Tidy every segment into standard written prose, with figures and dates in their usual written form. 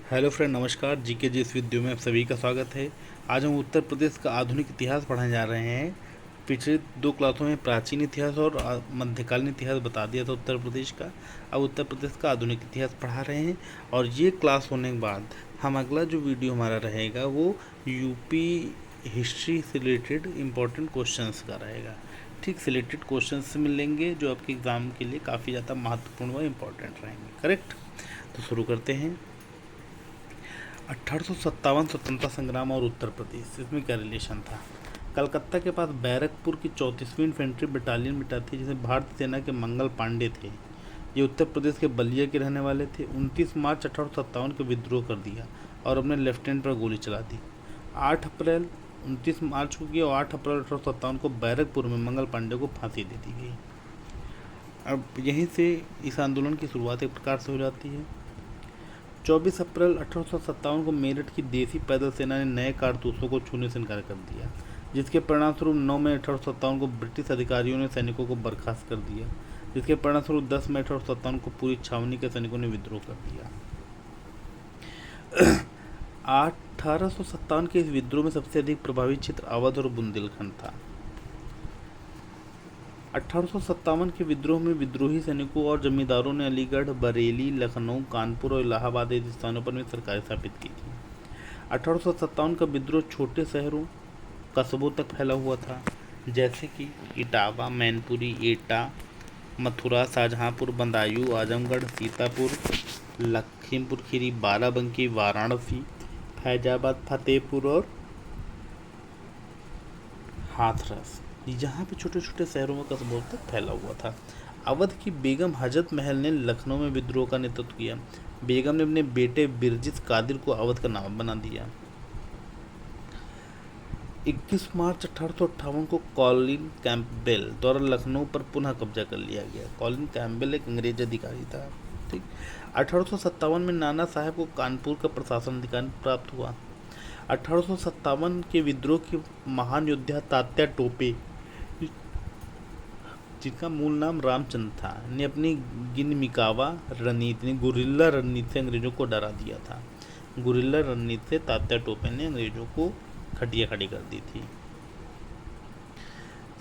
Hello friend, नमस्कार। GK जी इस video में आप सभी का स्वागत है। आज हम उत्तर प्रदेश का आधुनिक इतिहास पढ़ने जा रहे हैं। पिछले दो क्लासों में प्राचीन इतिहास और मध्यकालीन इतिहास बता दिया था उत्तर प्रदेश का। अब उत्तर प्रदेश का आधुनिक इतिहास पढ़ा रहे हैं। और ये क्लास होने के बाद हम अगला जो वीडियो हमारा रहेगा वो यूपी हिस्ट्री से रिलेटेड इम्पोर्टेंट क्वेश्चंस का रहेगा। ठीक, सिलेक्टेड क्वेश्चंस मिलेंगे जो आपके एग्ज़ाम के लिए काफ़ी ज़्यादा महत्वपूर्ण व इम्पोर्टेंट रहेंगे। करेक्ट। तो शुरू करते हैं। 1857 स्वतंत्रता संग्राम और उत्तर प्रदेश, इसमें क्या रिलेशन था। कलकत्ता के पास बैरकपुर की 34वीं इन्फेंट्री बटालियन में थी, जिसमें भारतीय सेना के मंगल पांडे थे। ये उत्तर प्रदेश के बलिया के रहने वाले थे। 29 मार्च 1857 को विद्रोह कर दिया और अपने लेफ्टिनेंट पर गोली चला दी। 8 अप्रैल 29 मार्च को किया और 8 अप्रैल 1857 को बैरकपुर में मंगल पांडे को फांसी दे दी गई। अब यहीं से इस आंदोलन की शुरुआत एक प्रकार से हो जाती है। 24 अप्रैल 1857 को मेरठ की देसी पैदल सेना ने नए कारतूसों को छूने से इनकार कर दिया, जिसके परिणामस्वरूप 9 मई 1857 को ब्रिटिश अधिकारियों ने सैनिकों को बर्खास्त कर दिया, जिसके परिणामस्वरूप 10 मई 1857 को पूरी छावनी के सैनिकों ने विद्रोह कर दिया। 1857 के इस विद्रोह में सबसे अधिक प्रभावित क्षेत्र अवध और बुंदेलखंड था। 1857 के विद्रोह में विद्रोही सैनिकों और जमींदारों ने अलीगढ़, बरेली, लखनऊ, कानपुर और इलाहाबाद आदि स्थानों पर भी सरकारें स्थापित की थी। 1857 का विद्रोह छोटे शहरों, कस्बों तक फैला हुआ था, जैसे कि इटावा, मैनपुरी, एटा, मथुरा, शाहजहांपुर, बदायूं, आजमगढ़, सीतापुर, लखीमपुर खीरी, बाराबंकी, वाराणसी, फैजाबाद, फतेहपुर और हाथरस। यहाँ पे छोटे छोटे शहरों में कस्बों तक फैला हुआ था। अवध की बेगम हजरत महल ने लखनऊ में विद्रोह का नेतृत्व किया। बेगम ने अपने बेटे बिरजिस कादिर को अवध का नवाब बना दिया। 21 मार्च 1858 को कॉलिन कैंपबेल द्वारा लखनऊ पर पुनः कब्जा कर लिया गया। कॉलिन कैंपबेल एक अंग्रेज अधिकारी था। ठीक। 1857 में नाना साहब को कानपुर का प्रशासन अधिकार प्राप्त हुआ। 1857 के विद्रोह के महान योद्धा तात्या टोपे, जिनका मूल नाम रामचंद्र था, ने अपनी गिनमिकावा रणनीति गुरिल्ला रणनीति से अंग्रेजों को डरा दिया था। गुरिल्ला रणनीति से तात्या टोपे ने अंग्रेजों को खटिया खड़ी कर दी थी।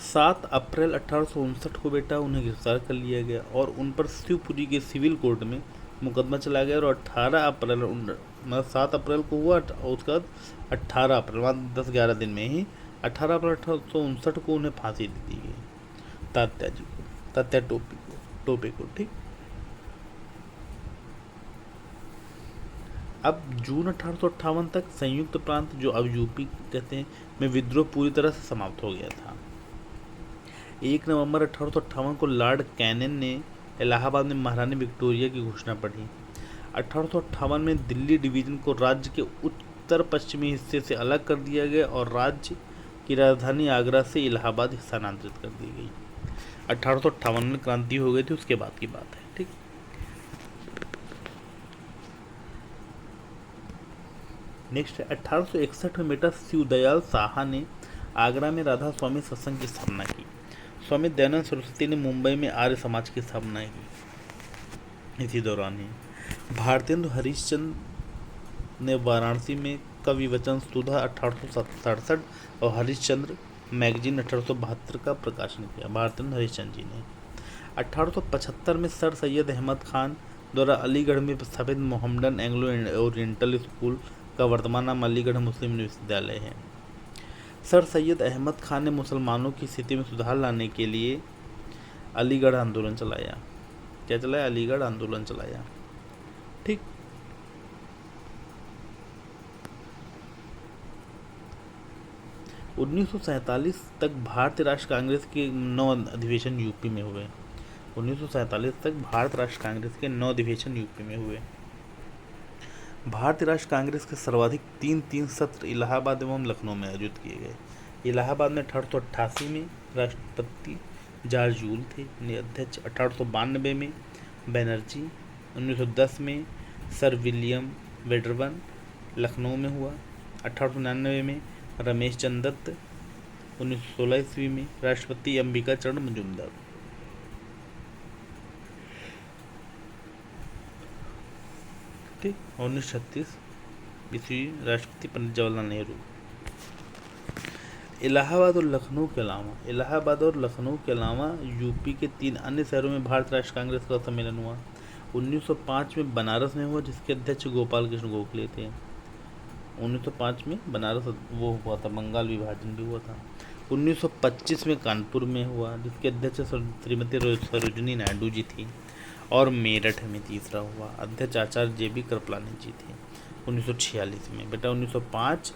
7 अप्रैल 1859 को बेटा उन्हें गिरफ्तार कर लिया गया और उन पर शिवपुरी के सिविल कोर्ट में मुकदमा चला गया और 7 अप्रैल को हुआ और उसके बाद 18 अप्रैल 10-11 दिन में ही 18 अप्रैल 1859 को उन्हें फांसी दे दी गई। तात्या जी को, तात्या टोपे को। ठीक। अब जून 1858 तक संयुक्त प्रांत, जो अब यूपी कहते हैं, में विद्रोह पूरी तरह से समाप्त हो गया था। 1 नवंबर 1858 को लॉर्ड कैनिंग ने इलाहाबाद में महारानी विक्टोरिया की घोषणा पढ़ी। 1858 में दिल्ली डिवीजन को राज्य के उत्तर पश्चिमी हिस्से से अलग कर दिया गया और राज्य की राजधानी आगरा से इलाहाबाद स्थानांतरित कर दी गई। 1858 में क्रांति हो गई थी, उसके बाद की बात है। ठीक। नेक्स्ट है 1861 में बेटा शिवदयाल साहा ने आगरा में राधा स्वामी सत्संग की स्थापना की। स्वामी दयानंद सरस्वती ने मुंबई में आर्य समाज की स्थापना की। इसी दौरान ही भारतेंदु हरिश्चंद्र ने वाराणसी में कवि वचन सुधा 1867 और हरिश्चंद्र मैगजीन 1872 का प्रकाशन किया। भारतेंदु हरिश्चंद्र जी ने 1875 में सर सैयद अहमद खान द्वारा अलीगढ़ में स्थापित मोहम्मडन एंग्लो ओरिएंटल स्कूल का वर्तमान नाम अलीगढ़ मुस्लिम विश्वविद्यालय है। सर सैयद अहमद खान ने मुसलमानों की स्थिति में सुधार लाने के लिए अलीगढ़ आंदोलन चलाया। क्या चलाया? अलीगढ़ आंदोलन चलाया। ठीक। उन्नीस तक भारतीय राष्ट्र कांग्रेस के 9 अधिवेशन यूपी में हुए। 1947 तक भारतीय राष्ट्र कांग्रेस के 9 अधिवेशन यूपी में हुए। भारतीय राष्ट्र कांग्रेस के सर्वाधिक 3 सत्र इलाहाबाद एवं लखनऊ में आयोजित किए गए। इलाहाबाद में 1888 में राष्ट्रपति जॉर्ज यूल थे अध्यक्ष। 1892 में बनर्जी। 1910 में सर विलियम वेडरबर्न लखनऊ में हुआ। 1899 में रमेश चंद्र दत्त। 1916 ईस्वी में राष्ट्रपति अंबिका चरण मजूमदार। ठीक। 1936 ईस्वी राष्ट्रपति पंडित जवाहरलाल नेहरू। इलाहाबाद और लखनऊ के अलावा यूपी के 3 अन्य शहरों में भारत राष्ट्र कांग्रेस का सम्मेलन हुआ। 1905 में बनारस में हुआ, जिसके अध्यक्ष गोपाल कृष्ण गोखले थे। 1905 में बनारस वो हुआ था, बंगाल विभाजन भी हुआ था। 1925 में कानपुर में हुआ, जिसके अध्यक्ष श्रीमती सरोजिनी नायडू जी थी। और मेरठ में तीसरा हुआ, अध्यक्ष आचार्य JB कृपलानी जी थे 1946 में। बेटा 1905,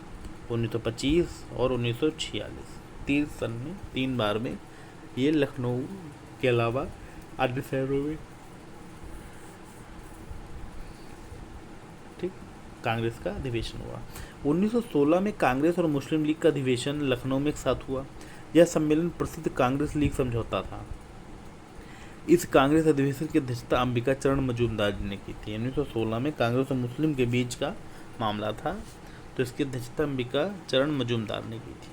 1925 और 1946 3 सन में 3 बार में ये लखनऊ के अलावा अन्य शहरों में ठीक कांग्रेस का अधिवेशन हुआ। 1916 में कांग्रेस और मुस्लिम लीग का अधिवेशन लखनऊ में एक साथ हुआ। यह सम्मेलन प्रसिद्ध कांग्रेस लीग समझौता था। इस कांग्रेस अधिवेशन की अध्यक्षता अंबिका चरण मजूमदार जी ने की थी। 1916 में कांग्रेस और मुस्लिम के बीच का मामला था, तो इसकी अध्यक्षता अंबिका चरण मजूमदार ने की थी।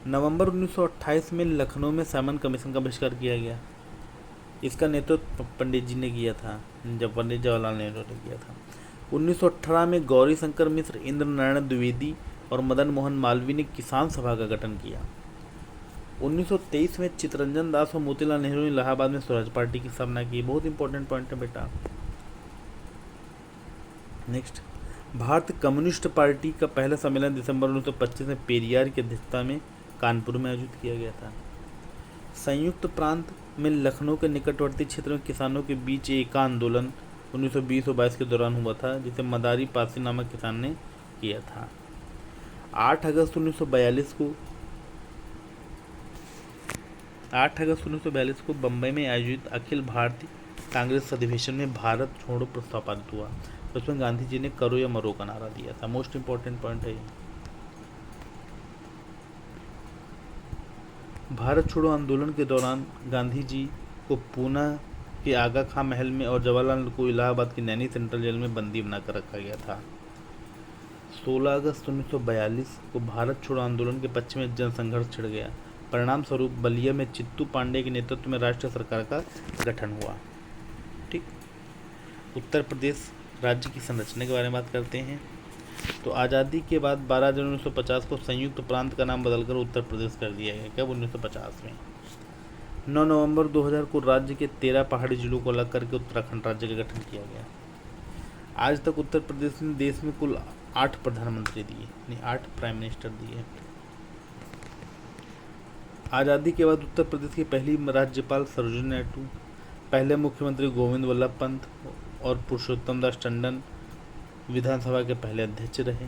नवंबर 1928 में लखनऊ में साइमन कमीशन का बहिष्कार किया गया। इसका नेतृत्व पंडित जी ने किया था, जब पंडित जवाहरलाल नेहरू ने किया था। 1918 में गौरी शंकर मिश्र, इंद्र नारायण द्विवेदी और मदन मोहन मालवीय ने किसान सभा का गठन किया। 1923 में चित्तरंजन दास और मोतीलाल नेहरू ने इलाहाबाद में स्वराज पार्टी की स्थापना की। बहुत इंपॉर्टेंट पॉइंट है बेटा। नेक्स्ट, भारत कम्युनिस्ट पार्टी का पहला सम्मेलन दिसंबर 1925 में पेरियार की अध्यक्षता में कानपुर में आयोजित किया गया था। संयुक्त प्रांत में लखनऊ के निकटवर्ती क्षेत्र में किसानों के बीच एक आंदोलन 1920 और 22 के दौरान हुआ था, जिसे मदारी पासी नामक किसान ने किया था। 8 अगस्त 1942 को बम्बई में आयोजित अखिल भारतीय कांग्रेस अधिवेशन में भारत छोड़ो प्रस्ताव पारित हुआ। उसमें गांधी जी ने करो या मरो का नारा दिया था। मोस्ट इंपॉर्टेंट पॉइंट है ये। भारत छोड़ो आंदोलन के दौरान गांधी जी को पूना के आगा खां महल में और जवाहरलाल नेहरू को इलाहाबाद की नैनी सेंट्रल जेल में बंदी बनाकर रखा गया था। 16 अगस्त 1942 को भारत छोड़ो आंदोलन के पश्चिम में जनसंघर्ष छिड़ गया। परिणाम स्वरूप बलिया में चित्तू पांडे के नेतृत्व में राष्ट्रीय सरकार का गठन हुआ। ठीक। उत्तर प्रदेश राज्य की संरचना के बारे में बात करते हैं। तो आज़ादी के बाद 12 जनवरी 1950 को संयुक्त प्रांत का नाम बदलकर उत्तर प्रदेश कर दिया गया। कब? 1950 में। 9 नवंबर 2000 को राज्य के 13 पहाड़ी जिलों को अलग करके उत्तराखंड राज्य का गठन किया गया। आज तक उत्तर प्रदेश ने देश में कुल 8 प्रधानमंत्री दिए, यानी 8 प्राइम मिनिस्टर दिए। आज़ादी के बाद उत्तर प्रदेश की पहली राज्यपाल सरोजिनी नायडू, पहले मुख्यमंत्री गोविंद वल्लभ पंत और पुरुषोत्तम दास टंडन विधानसभा के पहले अध्यक्ष रहे।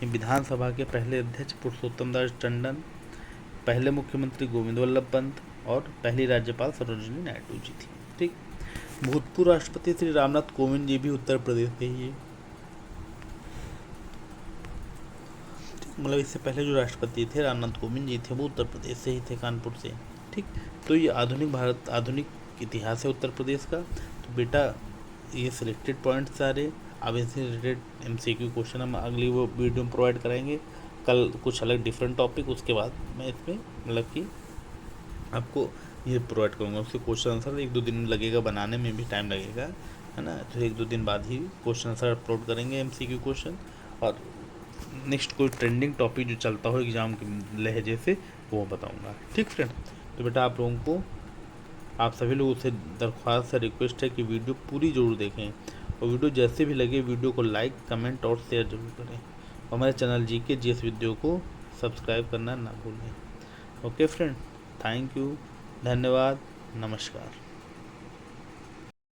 विधानसभा के पहले अध्यक्ष पुरुषोत्तम दास टंडन, पहले मुख्यमंत्री गोविंद वल्लभ पंत और पहली राज्यपाल सरोजिनी नायडू जी थी। ठीक। भूतपूर्व राष्ट्रपति श्री रामनाथ कोविंद जी भी उत्तर प्रदेश के ही है। मतलब इससे पहले जो राष्ट्रपति थे रामनाथ कोविंद जी थे, वो उत्तर प्रदेश से ही थे, कानपुर से। ठीक। तो ये आधुनिक इतिहास है उत्तर प्रदेश का। तो बेटा ये सिलेक्टेड पॉइंट्स सारे, अब इससे रिलेटेड MCQ क्वेश्चन हम अगली वो वीडियो में प्रोवाइड करेंगे। कल कुछ अलग डिफरेंट टॉपिक, उसके बाद मैं इसमें मतलब कि आपको ये प्रोवाइड करूँगा। उसके क्वेश्चन आंसर 1-2 दिन लगेगा, बनाने में भी टाइम लगेगा, है ना। तो 1-2 दिन बाद ही क्वेश्चन आंसर अपलोड करेंगे MCQ क्वेश्चन। और नेक्स्ट कोई ट्रेंडिंग टॉपिक जो चलता हो एग्जाम के लहजे से, वो बताऊँगा। ठीक फ्रेंड। तो बेटा आप लोगों को, आप सभी लोगों से दरख्वास्त है, रिक्वेस्ट है कि वीडियो पूरी ज़रूर देखें, और वीडियो जैसे भी लगे वीडियो को लाइक, कमेंट और शेयर जरूर करें। और हमारे चैनल GK GS वीडियो को सब्सक्राइब करना ना भूलें। ओके फ्रेंड, थैंक यू, धन्यवाद, नमस्कार।